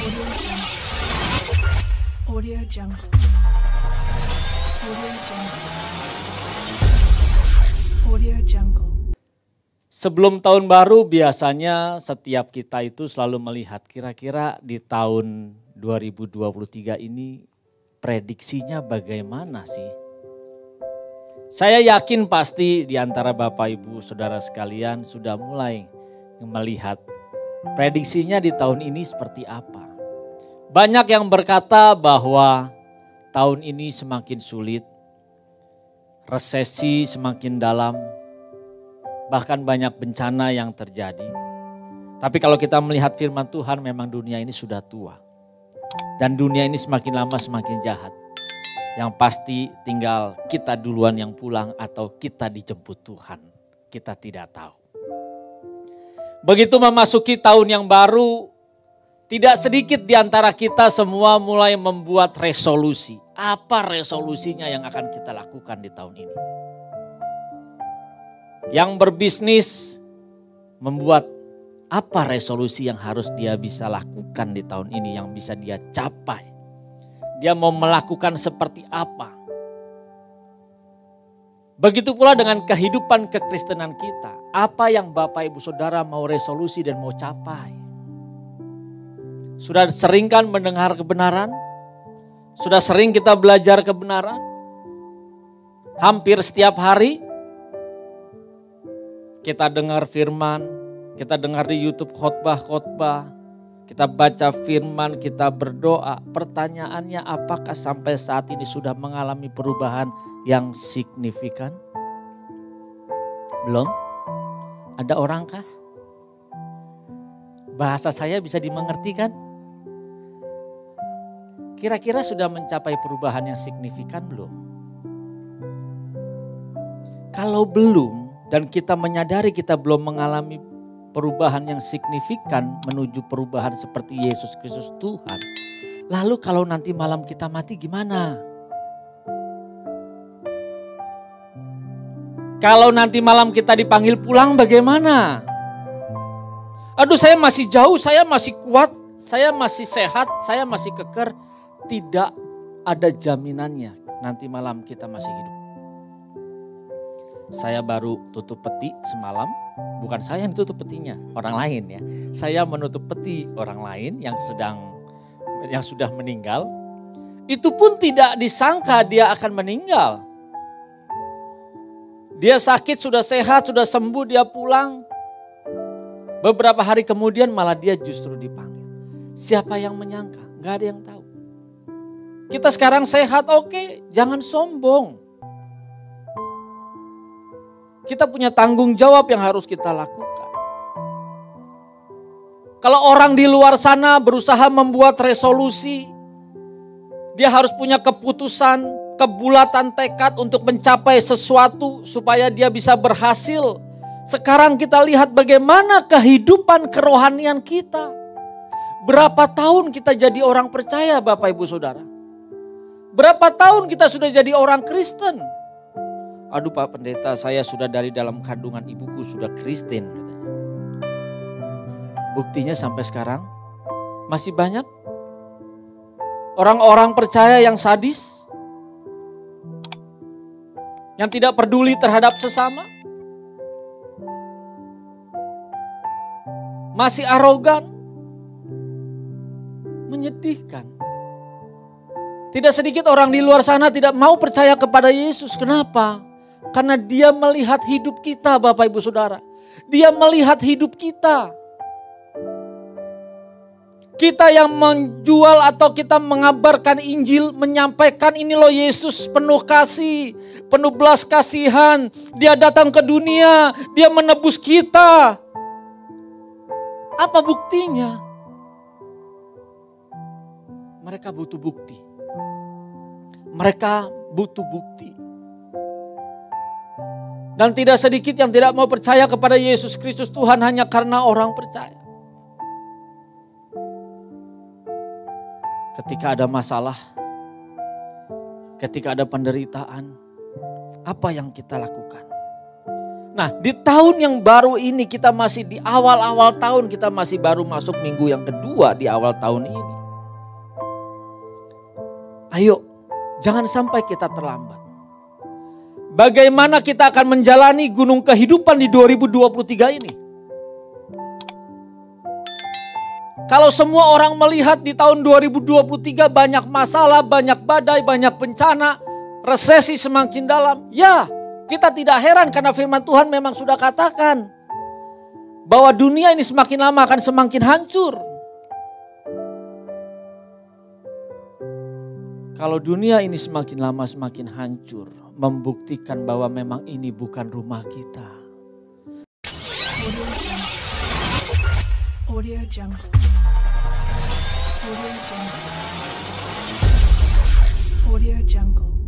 Audio Jungle. Audio Jungle. Audio Jungle. Audio Jungle. Sebelum tahun baru biasanya setiap kita itu selalu melihat kira-kira di tahun 2023 ini prediksinya bagaimana sih? Saya yakin pasti di antara Bapak Ibu Saudara sekalian sudah mulai melihat prediksinya di tahun ini seperti apa. Banyak yang berkata bahwa tahun ini semakin sulit, resesi semakin dalam, bahkan banyak bencana yang terjadi. Tapi kalau kita melihat firman Tuhan, memang dunia ini sudah tua. Dan dunia ini semakin lama semakin jahat. Yang pasti tinggal kita duluan yang pulang atau kita dijemput Tuhan. Kita tidak tahu. Begitu memasuki tahun yang baru, tidak sedikit di antara kita semua mulai membuat resolusi. Apa resolusinya yang akan kita lakukan di tahun ini? Yang berbisnis membuat apa resolusi yang harus dia bisa lakukan di tahun ini, yang bisa dia capai. Dia mau melakukan seperti apa. Begitu pula dengan kehidupan kekristenan kita. Apa yang Bapak Ibu Saudara mau resolusi dan mau capai. Sudah sering kan mendengar kebenaran? Sudah sering kita belajar kebenaran? Hampir setiap hari kita dengar firman, kita dengar di YouTube khotbah-khotbah, kita baca firman, kita berdoa. Pertanyaannya, apakah sampai saat ini sudah mengalami perubahan yang signifikan? Belum? Ada orangkah? Bahasa saya bisa dimengerti kan? Kira-kira sudah mencapai perubahan yang signifikan belum? Kalau belum dan kita menyadari kita belum mengalami perubahan yang signifikan menuju perubahan seperti Yesus Kristus Tuhan. Lalu kalau nanti malam kita mati gimana? Kalau nanti malam kita dipanggil pulang bagaimana? Aduh, saya masih jauh, saya masih kuat, saya masih sehat, saya masih keker. Tidak ada jaminannya nanti malam kita masih hidup. Saya baru tutup peti semalam, bukan saya yang tutup petinya, orang lain ya. Saya menutup peti orang lain yang sudah meninggal. Itu pun tidak disangka dia akan meninggal. Dia sakit, sudah sehat, sudah sembuh, dia pulang. Beberapa hari kemudian malah dia justru dipanggil. Siapa yang menyangka? Gak ada yang tahu. Kita sekarang sehat, oke, jangan sombong. Kita punya tanggung jawab yang harus kita lakukan. Kalau orang di luar sana berusaha membuat resolusi, dia harus punya keputusan, kebulatan tekad untuk mencapai sesuatu supaya dia bisa berhasil. Sekarang kita lihat bagaimana kehidupan kerohanian kita. Berapa tahun kita jadi orang percaya Bapak Ibu Saudara? Berapa tahun kita sudah jadi orang Kristen? Aduh Pak Pendeta, saya sudah dari dalam kandungan ibuku sudah Kristen. Buktinya sampai sekarang masih banyak orang-orang percaya yang sadis, yang tidak peduli terhadap sesama, masih arogan, menyedihkan. Tidak sedikit orang di luar sana tidak mau percaya kepada Yesus. Kenapa? Karena dia melihat hidup kita Bapak Ibu Saudara. Dia melihat hidup kita. Kita yang menjual atau kita mengabarkan Injil, menyampaikan ini loh Yesus penuh kasih, penuh belas kasihan. Dia datang ke dunia, dia menebus kita. Apa buktinya? Mereka butuh bukti. Mereka butuh bukti. Dan tidak sedikit yang tidak mau percaya kepada Yesus Kristus Tuhan hanya karena orang percaya. Ketika ada masalah, ketika ada penderitaan, apa yang kita lakukan? Nah, di tahun yang baru ini kita masih di awal-awal tahun, kita masih baru masuk minggu yang kedua di awal tahun ini. Ayo, jangan sampai kita terlambat. Bagaimana kita akan menjalani gunung kehidupan di 2023 ini? Kalau semua orang melihat di tahun 2023 banyak masalah, banyak badai, banyak bencana, resesi semakin dalam. Ya, kita tidak heran karena firman Tuhan memang sudah katakan bahwa dunia ini semakin lama akan semakin hancur. Kalau dunia ini semakin lama semakin hancur, membuktikan bahwa memang ini bukan rumah kita. Audio Jungle. Audio Jungle. Audio Jungle.